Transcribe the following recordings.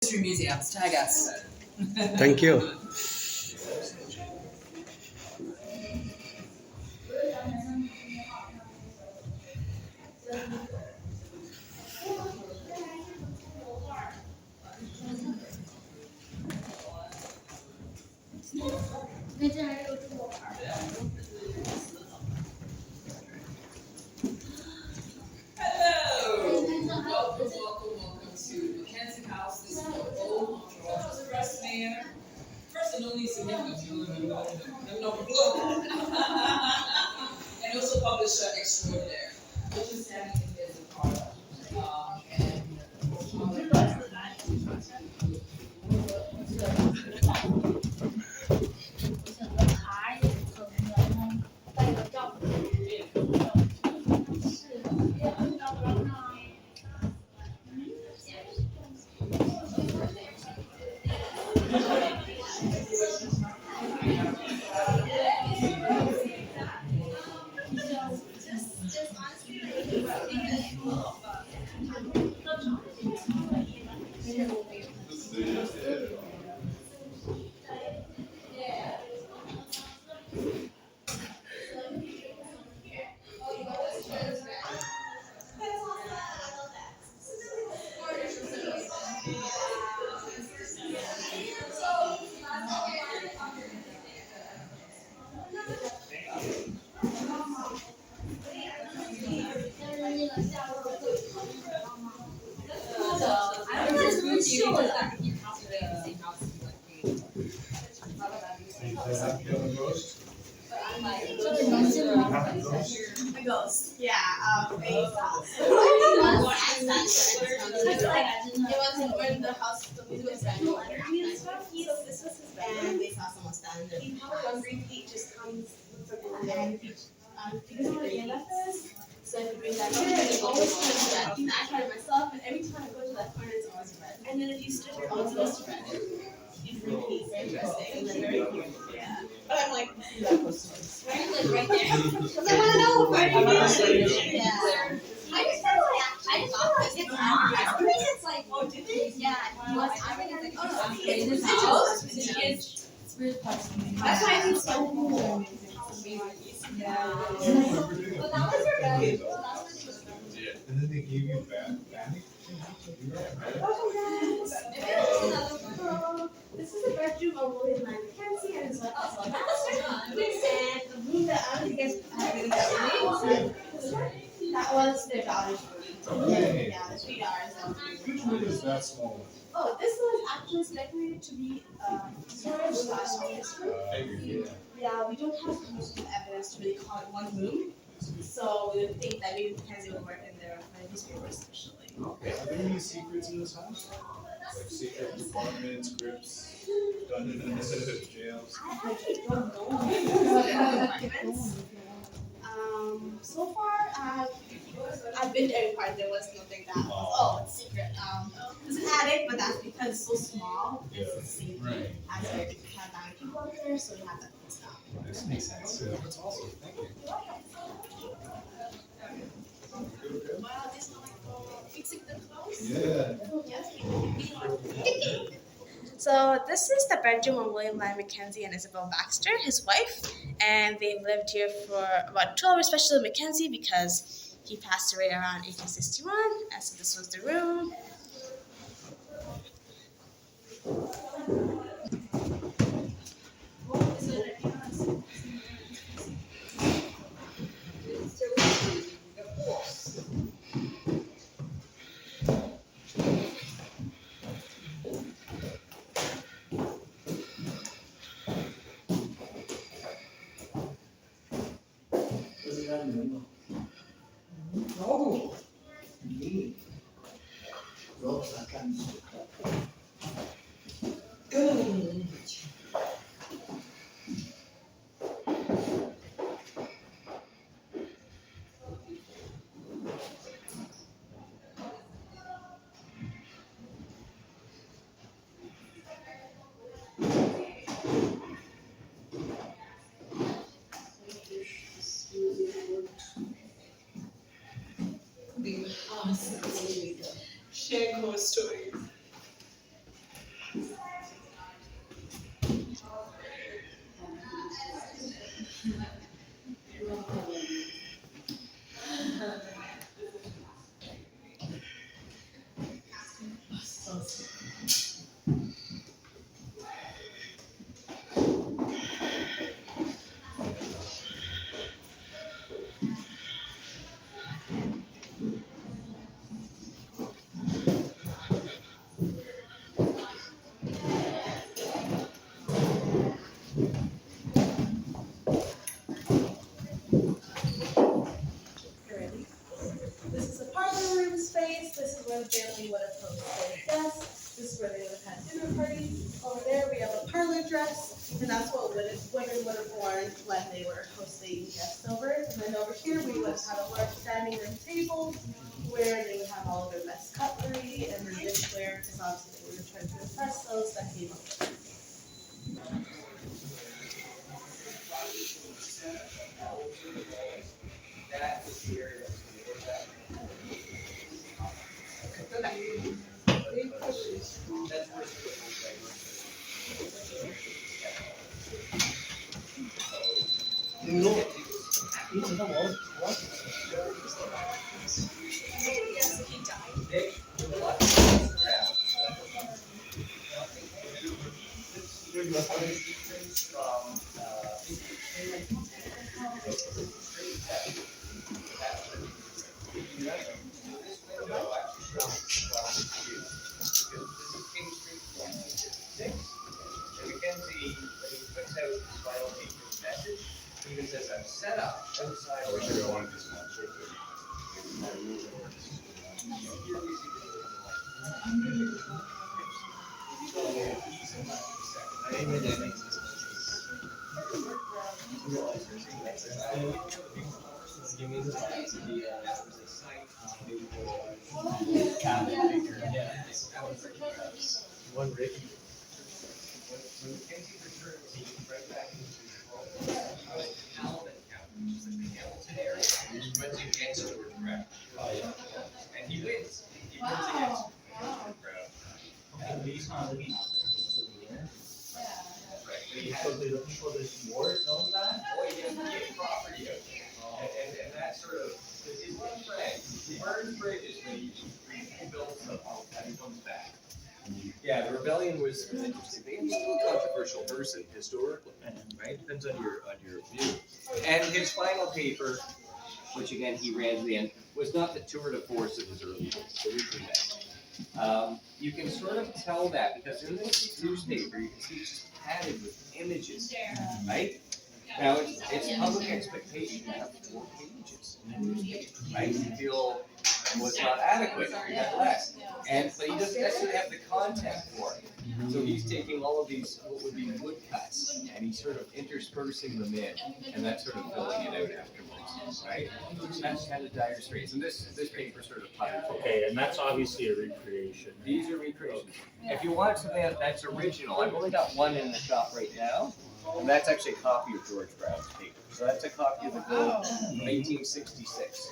History museums, tag us. Thank you. Hello! Welcome to Mackenzie House. This is the old Georgia's first mayor, first and only significant no, and also publisher extraordinaire, which is Sammy is a part of. A ghost. Yeah. It was when the house was renovated and stuff. So this was his bed, and they saw someone standing there. One repeat just comes and so if you bring that here, it always turns red. I tried it myself, and every time I go to that corner, it's always red. And then if you stitch it, always goes to red. It repeats. Interesting. And then very cute. Yeah. But I'm like, that was right there. Because I want to know where you get. Yeah. I just feel like it's like, oh, did they? Yeah. I think it's like, oh, it's weird parts. That's why I think it's so cool. Yeah. But that was your bed. And then they gave you panic. This is the bedroom of William and Mackenzie and his wife also master. And the room that I guess that was their daughter's room. Okay. Yeah, the $3. Which room is that small one? Oh, this was actually decorated to be storage slash office room. Yeah, we don't have conclusive evidence to really call it one room. So we would think that maybe Mackenzie would work in there with newspapers especially. Okay. Are there any secrets in this house? Like secret departments, crypts, dungeons, jails? I actually don't know. So far, I've been to every part. There was nothing that was, it's secret. There's an attic, but that's because it's so small. It's the same aspect. We have that many people up there, so we have that closed down. This makes sense. Yeah, that's awesome. Thank you. Wow, this is like fixing the clothes. Yeah. So this is the bedroom of William Lyon Mackenzie and Isabel Baxter, his wife, and they've lived here for about 12 years, especially Mackenzie because he passed away around 1861, and so this was the room. Share ghost stories. dress, and that's what women would have worn when they were hosting guests over. And then over here, we would have a large standing room table where they would have all of their best cutlery and their dishware, because obviously they were trying to impress those that came over. Mackenzie, when he puts out his final paper's message, he even says, I'm set up outside. I wish I wanted this one. One Ricky. When Mackenzie returns, he goes right back into his role. Halibut County, which is the Hamilton area, and he runs against George Brown. And he wins. He wins against George Brown. And he's not looking out there. Right. But he has the people that ward know that? Oh, he has property out there. And that sort of, because his one friend, he burns bridges, but he rebuilds them and he comes back. Yeah, the rebellion was interesting. They was still a controversial person historically, right? Depends on your view. And his final paper, which again he ran to the end, was not the tour de force of his early days. So we do that. You can sort of tell that because in this newspaper, you can see it's just padded with images, right? Now it's public expectation to have 4 pages in a newspaper, right? You feel was not adequate, you got less. And so he doesn't necessarily have the content for it. So he's taking all of these, what would be woodcuts, and he's sort of interspersing them in, and that's sort of filling it out afterwards, right? That's kind of Dire Straits. And this paper sort of tied. Okay, and that's obviously a recreation. These are recreations. If you want something that's original, I've only got one in the shop right now, and that's actually a copy of George Brown's paper. So that's a copy of the Globe, 1866.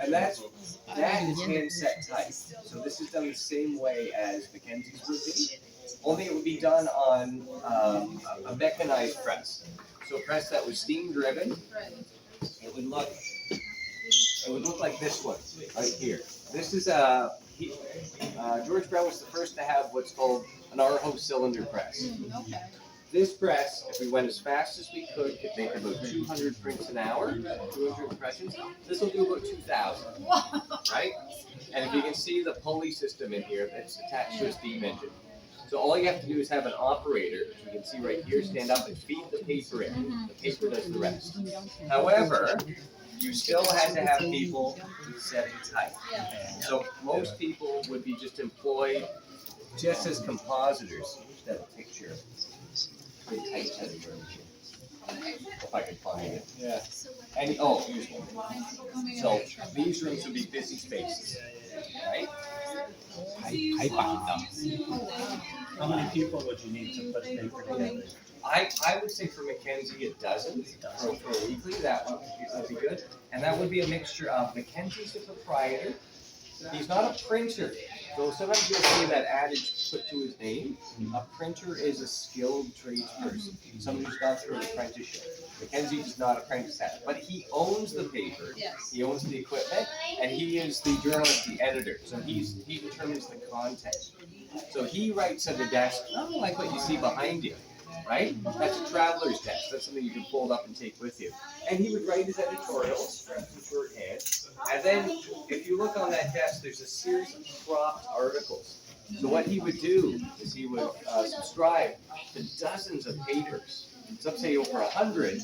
And that is hand set type. So this is done the same way as Mackenzie's would be, only it would be done on a mechanized press. So a press that was steam driven. It would look like this one right here. This is George Brown was the first to have what's called an Arho cylinder press. Okay. This press, if we went as fast as we could make about 200 prints an hour, 200 impressions. This will do about 2,000, right? And if you can see the pulley system in here that's attached to a steam engine. So all you have to do is have an operator, as you can see right here, stand up and feed the paper in. The paper does the rest. However, you still had to have people who set it tight. So most people would be just employed just as compositors. That picture. Pretty tight editor. If I could find it. Yeah. And here's one. So these rooms would be busy spaces, right? I found them. How many people would you need to put paper together? I would say for Mackenzie, a dozen for a weekly. That would be good. And that would be a mixture of Mackenzie's the proprietor. He's not a printer. So sometimes you'll see that adage put to his name. A printer is a skilled tradesperson, somebody who's gone through an apprenticeship. Mackenzie does not apprentice at it, but he owns the paper, he owns the equipment, and he is the journalist, the editor. So he determines the content. So he writes at a desk, not like what you see behind you, right? That's a traveler's desk. That's something you can fold up and take with you. And he would write his editorials, in shorthand. And then, if you look on that desk, there's a series of cropped articles. So what he would do is he would subscribe to dozens of papers, some say over 100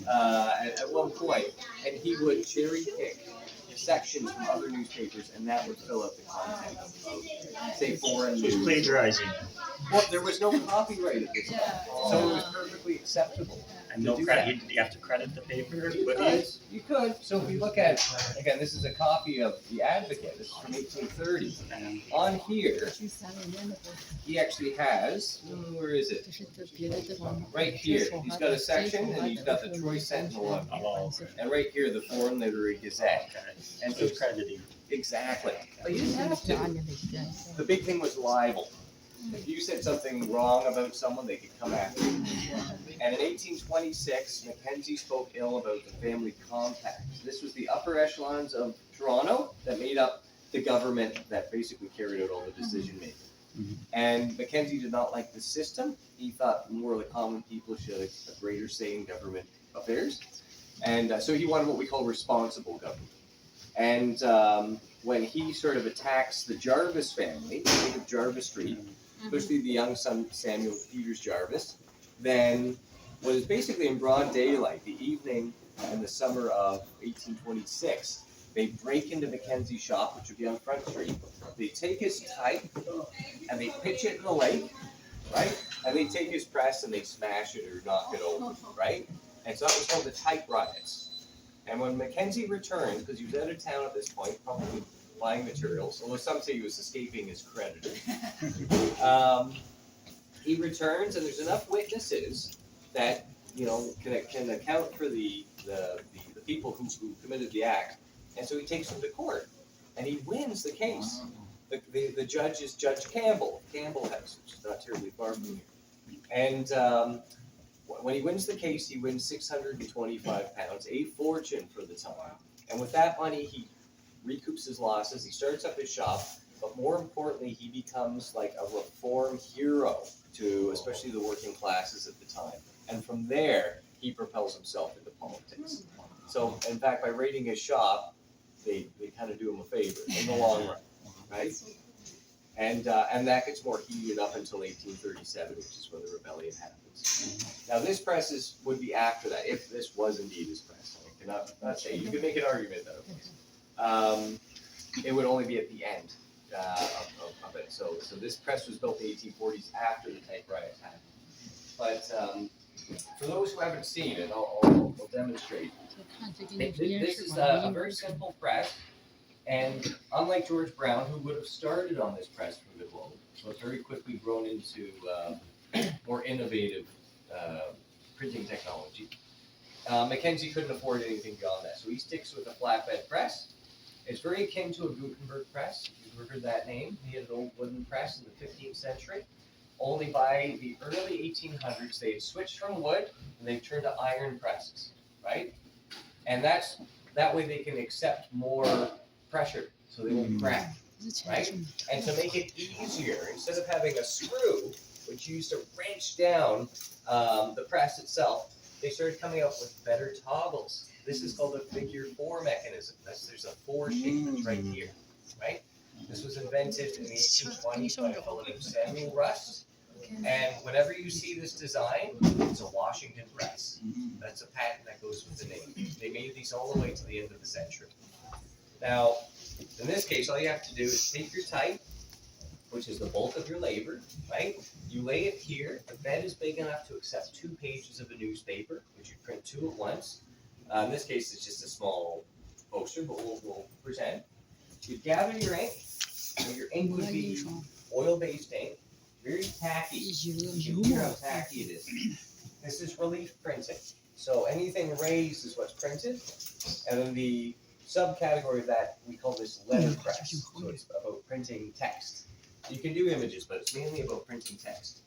at one point, and he would cherry pick sections from other newspapers, and that would fill up the content of, say, foreign news. Plagiarizing. Well, there was no copyright at this time, Yeah. so it was perfectly acceptable. And no Do credit, you have to credit the paper, You but could, you could. So if you look at, again, this is a copy of The Advocate. This is from 1830. On here, he actually has, where is it? Right here. He's got a section, and he's got the Troy Sentinel on here. oh, And right here, the Foreign Literary Gazette. okay. And So so, crediting. exactly. But you didn't have to. The big thing was libel. If you said something wrong about someone, they could come after you. And in 1826, Mackenzie spoke ill about the family compact. This was the upper echelons of Toronto that made up the government that basically carried out all the decision making. Mhm. And Mackenzie did not like the system. He thought more of the common people should have a greater say in government affairs. And so he wanted what we call responsible government. And when he sort of attacks the Jarvis family, think of Jarvis Street, especially the young son Samuel Peters Jarvis, then what is basically in broad daylight, the evening in the summer of 1826, they break into Mackenzie's shop, which would be on Front Street. They take his type and they pitch it in the lake, right? And they take his press and they smash it or knock it over, right? And so that was called the type riots. And when Mackenzie returned, because he was out of town at this point, probably buying materials, although some say he was escaping his creditor, he returns, and there's enough witnesses that can account for the people who committed the act, and so he takes them to court, and he wins the case. The judge is Judge Campbell, Campbell House, which is not terribly far from here. And when he wins the case, he wins £625, a fortune for the time. And with that money, he recoups his losses. He starts up his shop, but more importantly, he becomes like a reform hero to especially the working classes at the time. And from there, he propels himself into politics. So, in fact, by raiding his shop, they kind of do him a favor in the long run, right? And that gets more heated up until 1837, which is when the rebellion happens. Now, this press would be after that, if this was indeed his press. I cannot say. You could make an argument that it was. It would only be at the end of it. So this press was built in the 1840s after the type riot happened. But for those who haven't seen it, I'll demonstrate. This is a very simple press. And unlike George Brown, who would have started on this press from the Globe, so it's very quickly grown into more innovative printing technology, Mackenzie couldn't afford anything beyond that. So he sticks with a flatbed press. It's very akin to a Gutenberg press, if you've heard that name. He had an old wooden press in the 15th century. Only by the early 1800s, they had switched from wood and they turned to iron presses, right? And that way they can accept more pressure, so they won't crack, right? And to make it easier, instead of having a screw, which used to wrench down the press itself, they started coming up with better toggles. This is called a figure 4 mechanism. There's a 4 shape that's right here, right? This was invented in the 1820s by a fellow named Samuel Rust. And whenever you see this design, it's a Washington press. That's a patent that goes with the name. They made these all the way to the end of the century. Now, in this case, all you have to do is take your type, which is the bulk of your labor, right? You lay it here. The bed is big enough to accept 2 pages of a newspaper, which you print 2 at once. In this case, it's just a small poster, but we'll pretend. You gather your ink. So your ink would be oil-based ink, very tacky. You can hear how tacky it is. This is relief printing. So anything raised is what's printed, and then the subcategory of that, we call this letterpress. So it's about printing text. You can do images, but it's mainly about printing text.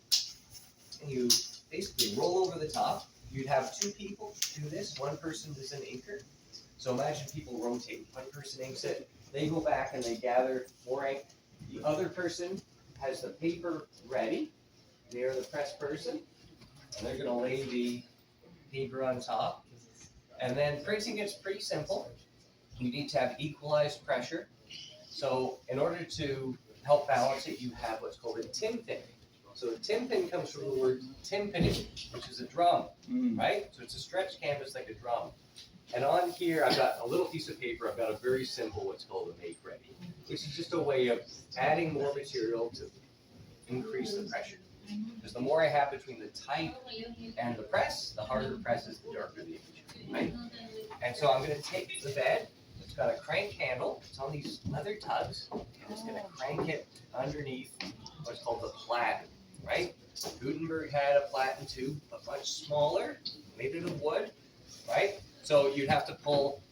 And you basically roll over the top. You'd have 2 people do this. One person is an inker. So imagine people rotate. One person inks it. They go back and they gather more ink. The other person has the paper ready. They are the press person. And they're going to lay the paper on top. And then printing gets pretty simple. You need to have equalized pressure. So in order to help balance it, you have what's called a tin-pin. So a tin-pin comes from the word timpani, which is a drum, right? So it's a stretched canvas like a drum. And on here, I've got a little piece of paper. I've got a very simple what's called a make ready, which is just a way of adding more material to increase the pressure. Because the more I have between the type and the press, the harder press is, the darker the image, right? And so I'm gonna take the bed, it's got a crank handle, it's on these leather tugs, I'm just gonna crank it underneath what's called the platen, right? Gutenberg had a platen tube, but much smaller, made it of wood, right? So you'd have to pull,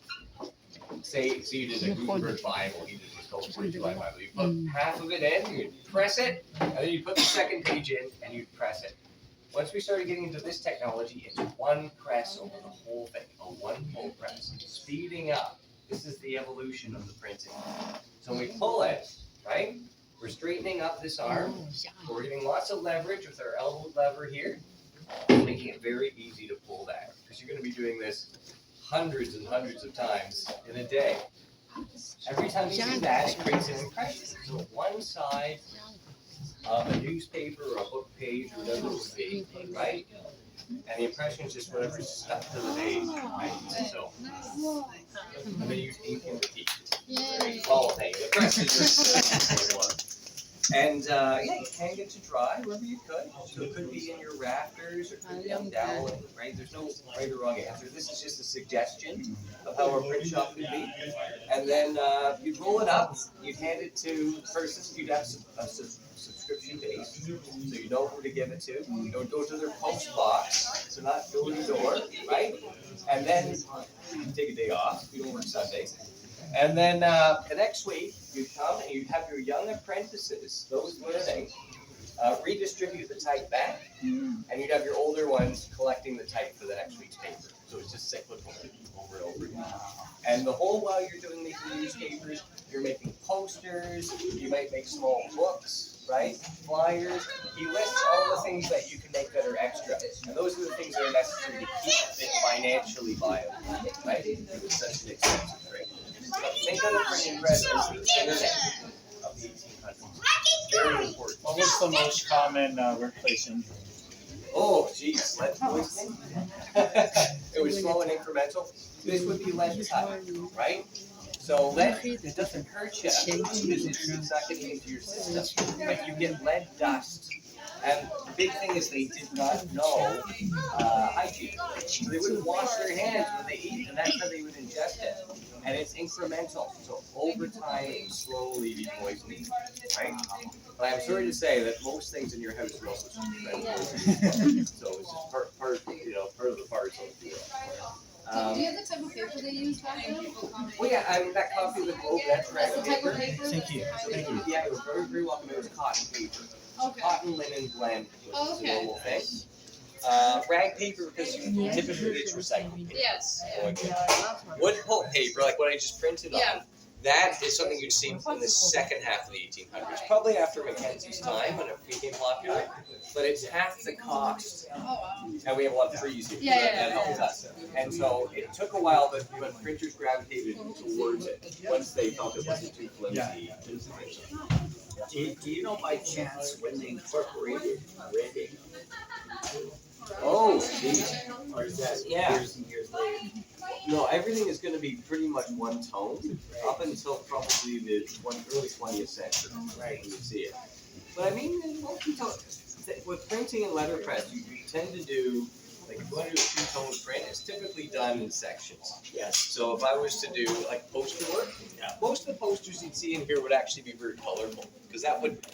say you did a Gutenberg Bible, he did what's called a 42-line Bible. You put half of it in, you'd press it, and then you put the second page in, and you'd press it. Once we started getting into this technology, it's one press over the whole thing, a one full press, speeding up. This is the evolution of the printing. So when we pull it, right, we're straightening up this arm. We're getting lots of leverage with our elbow lever here, making it very easy to pull that. Because you're going to be doing this hundreds and hundreds of times in a day. Every time you do that, it creates an impression. So one side of a newspaper or a book page or whatever it would be, right? And the impression is just whatever's stuck to the page, right? So, and then you ink in the teeth. All thing. The press is just one. And yeah, you can get to dry wherever you could. So it could be in your rafters or it could be on dowel, right? There's no right or wrong answer. This is just a suggestion of how our print shop could be. And then you'd roll it up, you'd hand it to the person, you'd have a subscription base, so you know who to give it to. It would go to their post box, so not door to door, right? And then you can take a day off, we don't work Sundays. And then the next week, you'd come and you'd have your young apprentices, those learning, redistribute the type back, and you'd have your older ones collecting the type for the next week's paper. So it's just cyclical over and over again. And the whole while you're doing these newspapers, you're making posters, you might make small books, right? Flyers. He lists all the things that you can make that are extra. And those are the things that are necessary to keep it financially viable, right? It was such an expensive trade. Think of the printing press as the internet of the 1800s. Very important. What was the most common workplace injury? Oh, geez, lead poisoning? It was slow and incremental. This would be lead cut, right? So lead, it doesn't hurt you because it's not getting into your system, but you get lead dust. And the big thing is they did not know hygiene. So they wouldn't wash their hands when they eat, and that's how they would ingest it. And it's incremental, so over time it will slowly be poisoning, right? But I'm sorry to say that most things in your house are also prevent poisoning. So it's just part of the parcel. Do you have the type of paper they use back then? Well, yeah, I mean, that copy of the Globe, that's That's the type paper. of paper? Thank you. Thank you. Yeah, it was very, very welcome. It was cotton paper. Okay. Cotton linen blend was the Okay. normal thing. Rag paper, because typically it's recycled paper. Yes. Wood pulp paper, like what I just printed on, Yeah. that is something you'd see in the second half of the 1800s, probably after Mackenzie's time when it became popular. But it's half the cost, Oh, wow. and we have a lot of trees here, so Yeah, that helps us. And so it took a while, but printers gravitated towards it once they felt it wasn't too flimsy. Do you know by chance when they incorporated red ink? Oh, geez. Or is that Yeah. years and years later? No, everything is going to be pretty much one tone up until probably the early 20th century, right? When you see it. But I mean, with printing and letterpress, you tend to do, like if you want to do a two-tone print, it's typically done in sections. Yes. So if I was to do like poster work, most of the posters you'd see in here would actually be very colorful, because that would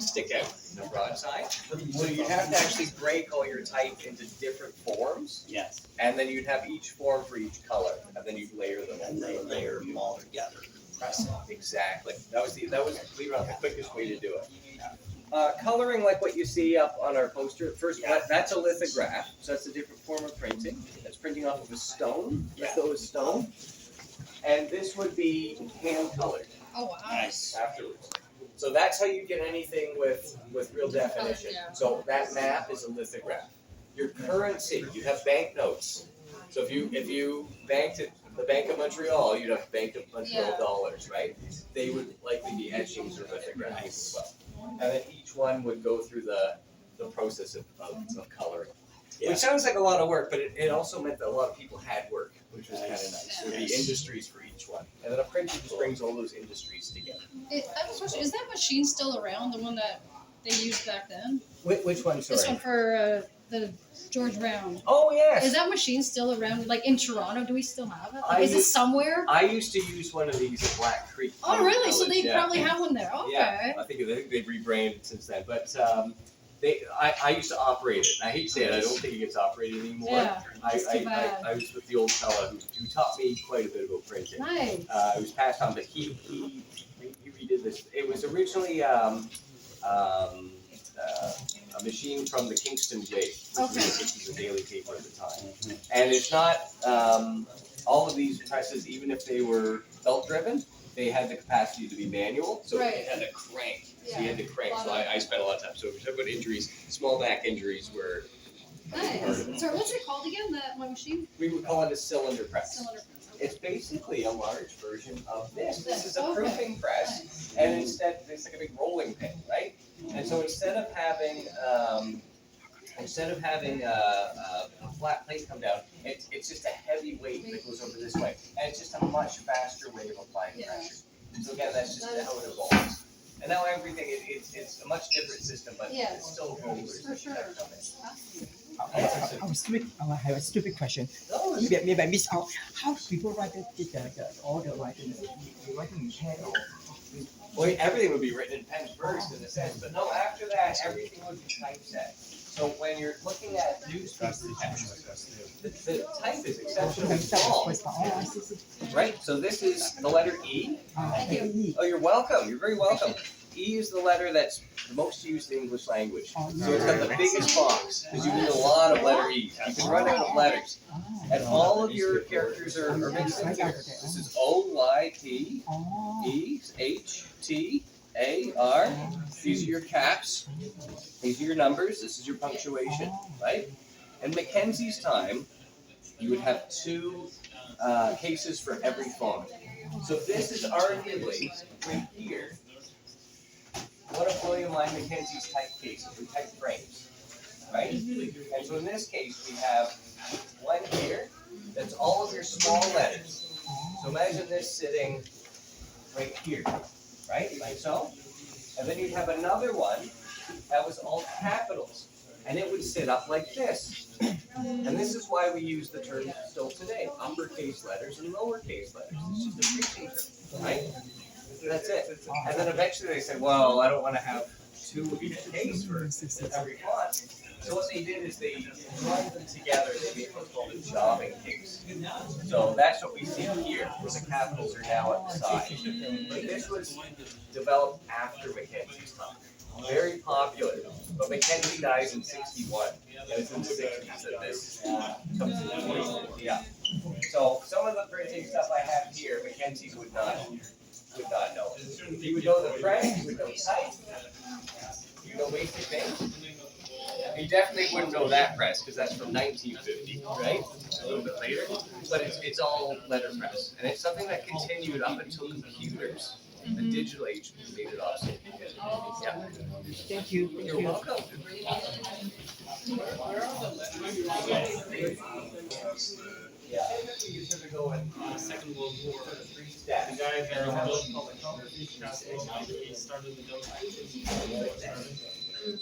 stick out in the broadside. So you'd have to actually break all your type into different forms, Yes. and then you'd have each form for each color, and then you'd layer them. And they layer them all together. Press it. Exactly. That was believe it or not, the quickest way to do it. Coloring like what you see up on our poster. First, that's a lithograph, so that's a different form of printing. That's printing off of a stone, lithos stone. And this would be hand colored Oh, wow. Nice. afterwards. So that's how you get anything with real definition. So that map is a lithograph. Your currency, you have banknotes. So if you banked at the Bank of Montreal, you'd have Bank of Montreal dollars, right? They would likely be etchings or lithographs as well. And then each one would go through the process of coloring. Which sounds like a lot of work, but it also meant that a lot of people had work, which was kind of nice. There'd be industries for each one. And then a printer just brings all those industries together. I have a question. Is that machine still around? The one that they used back then? Which one, This one sorry? for the George Brown. Oh, yes. Is that machine still around? Like in Toronto, do we still have it? Like, I is it used- somewhere? I used to use one of these at Black Creek. Oh, really? So they Yeah. probably have one there. Okay. Yeah, I think they've rebranded since then. But I used to operate it. I hate to say it, I don't think it gets operated anymore. Yeah. That's too I bad. was with the old fella who taught me quite a bit about printing. Nice. It was passed on, but he redid this. It was originally a machine from the Kingston J, which was a daily paper at the time. And it's not all of these presses, even if they were belt driven, they had the capacity to be manual, so Right. it had a crank. So Yeah. you had to crank. So I spent a lot of time. So if you talk about injuries, small back injuries were Nice. Sorry, what's it called again? That one machine? we would call it a cylinder press. Cylinder. It's basically a large version of this. This is a Okay. proofing press, and instead it's like a big rolling pin, right? And so instead of having a flat plate come down, it's just a heavy weight that goes over this way, and it's just a much faster way of applying Yeah. pressure. So again, that's just how it evolves. And now everything it's a much different system, but Yeah. it's still rollers. For sure. I have a stupid question. No, it's- Maybe I missed out. How people write all the writing? You write in pen or? Well, everything would be written in pen first in a sense, but no, after that, everything would be typeset. So when you're looking at newspaper text, the type is exceptionally small, right? So this is the letter E. Oh, you're welcome. You're very welcome. E is the letter that's the most used in the English language. So it's got the biggest box, because you need a lot of letter E's. You can run out of letters. And all of your characters are mixed in here. This is O-Y-P, E, H, T, A, R. These are your caps. These are your numbers. This is your punctuation, right? In Mackenzie's time, you would have two cases for every font. So this is arguably right here one of William Lyon Mackenzie's type cases, or type frames, right? And so in this case, we have one here that's all of your small letters. So imagine this sitting right here, right, like so. And then you'd have another one that was all capitals, and it would sit up like this. And this is why we use the term still today, uppercase letters and lowercase letters. It's just a preaching term, right? That's it. And then eventually they said, well, I don't want to have two of each case for every font. So what they did is they joined them together. They made what's called a jobbing case. So that's what we see here, where the capitals are now at the side. But this was developed after Mackenzie's time. Very popular. But Mackenzie dies in 61. And it's in the 60s that this comes into place. Yeah. So some of the printing stuff I have here, Mackenzie's would not know. He would know the press, he would know type, you know basic things. He definitely wouldn't know that press, because that's from 1950, right? A little bit later. But it's all letterpress. And it's something that continued up until computers. The digital age made it obsolete. Yeah. Thank you. You're welcome. Yeah. You sort of go in Second World War. three steps. The guy that built the castle, he started the building.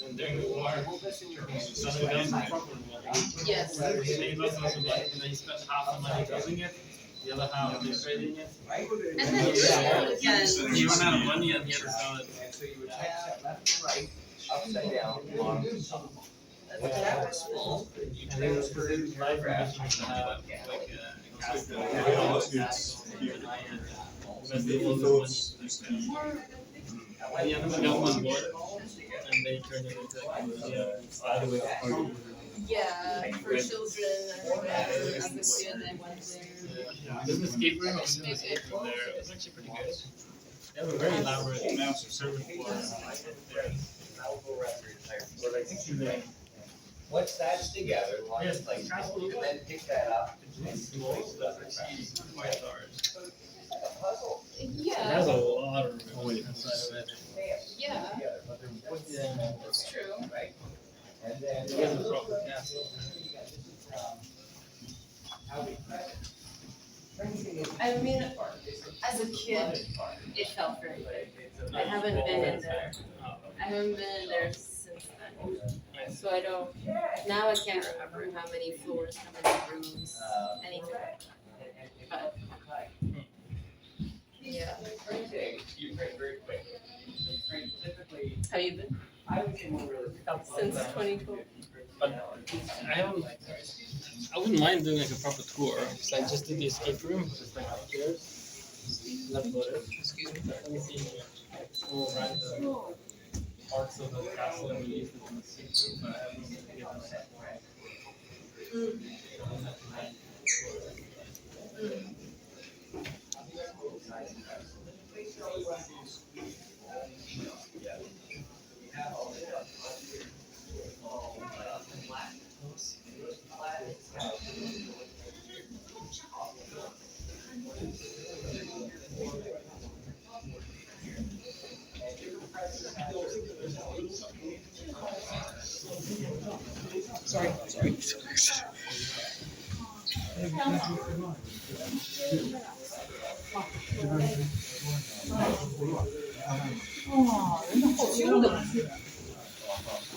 And during the war, he started building the proper one. Yes. He made lots of money, and then he spent half the money building it, the other half trading it. And then you sell it again. He ran out of money and he had to sell it. And so you would type left and right, upside down, bottom to top. When that was full, you transferred it to paragraph. The other government bought it, and they turned it into Yeah, for children, as a student, I went there. There's an escape room, there's an escape room there. It's actually pretty good. They have a very elaborate master servant floor. Once that's together, it's like, you can then pick that up and place it up. It's quite large. A puzzle. It Yeah, has a lot of room inside of it. yeah, Together, but they're put Yeah. that's true. right? And then. It has a proper castle. How we press it. Printing is I mean, part. It's the as a kid, fun part. it felt very good. I haven't been in there. Oh, I haven't been there since then. So I don't, now I can't remember how many floors, how many rooms, anything. But, yeah. You print very quick. You print typically, Have you been? I would say more realistic. Since 2012. I wouldn't mind doing like a proper tour, because I just did the escape room, just like upstairs. That's what it is. Excuse me. Let me see. We'll run the parts of the castle and release it in the escape room, but I haven't given that. Sorry. 와, 맨날 지금도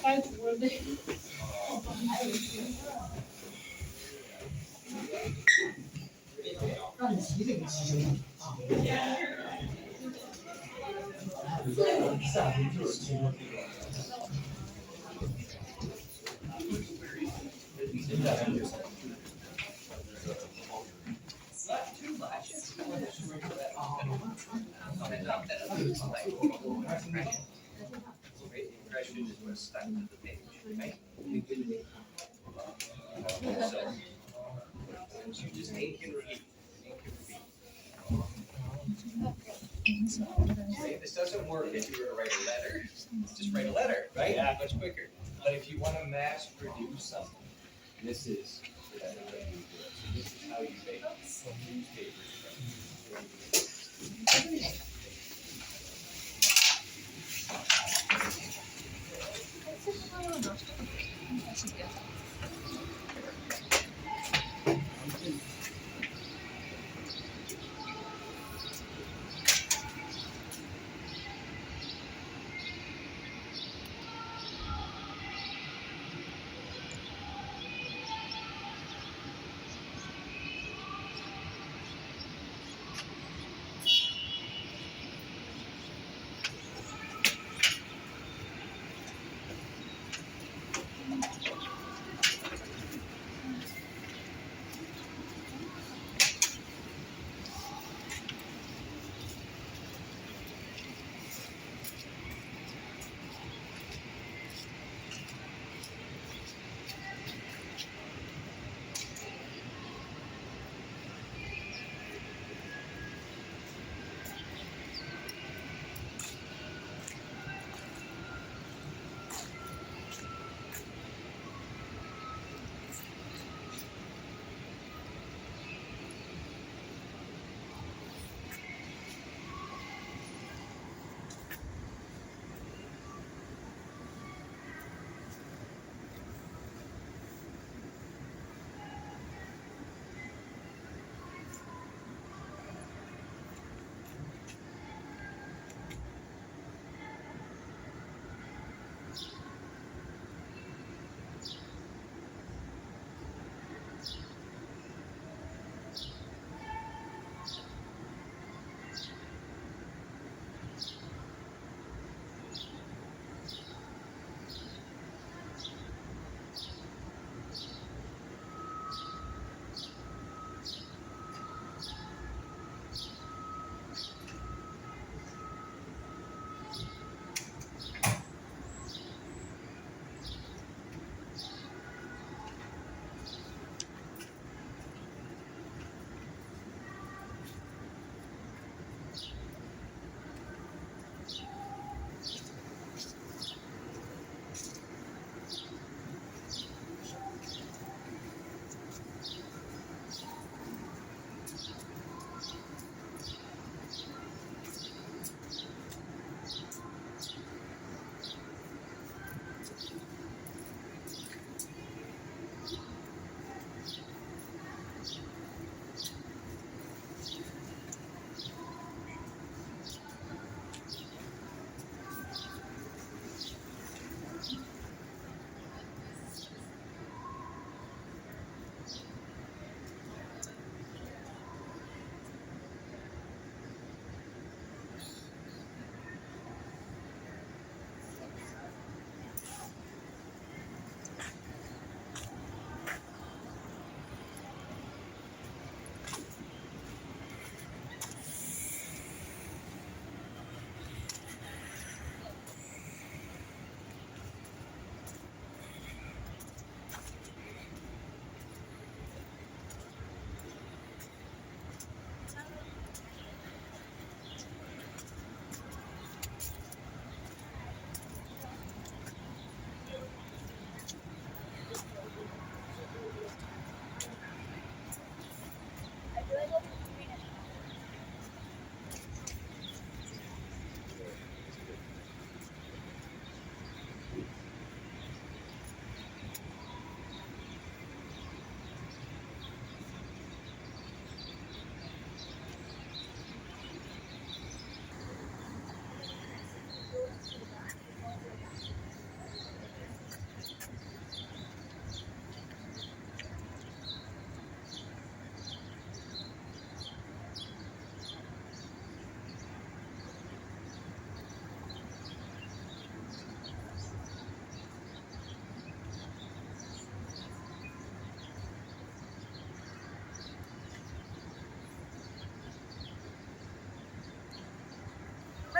빨리 죽었는데. Impression is what's stuck to the page, right? So you just ink and repeat, ink and repeat. See, this doesn't work if you were to write a letter, just write a letter, right? Yeah. Much quicker. But if you want to mass produce something, this is the way you do it. So this is how you make newspapers.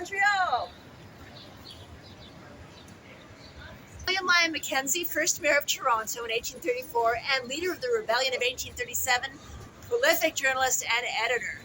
Montreal. William Lyon Mackenzie, first mayor of Toronto in 1834 and leader of the Rebellion of 1837, prolific journalist and editor.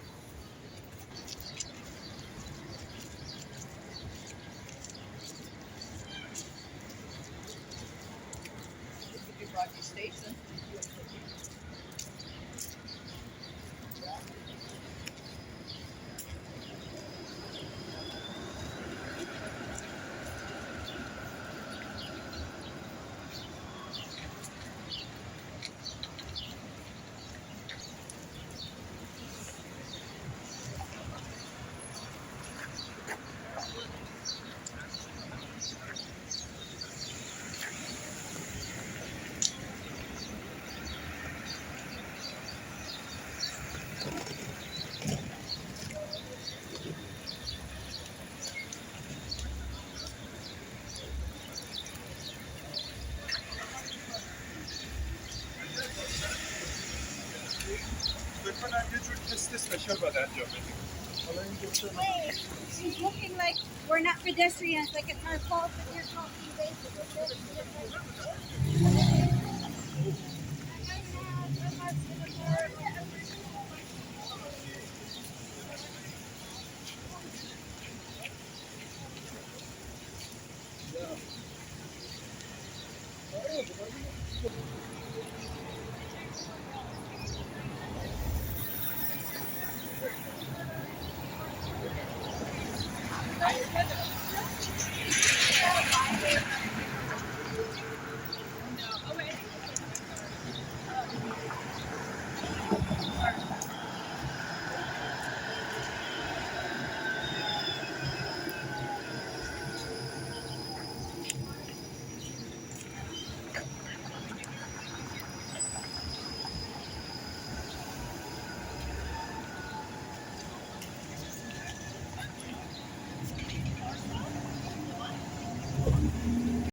Wait, she's looking like we're not pedestrians, like it's our fault that you're talking basic.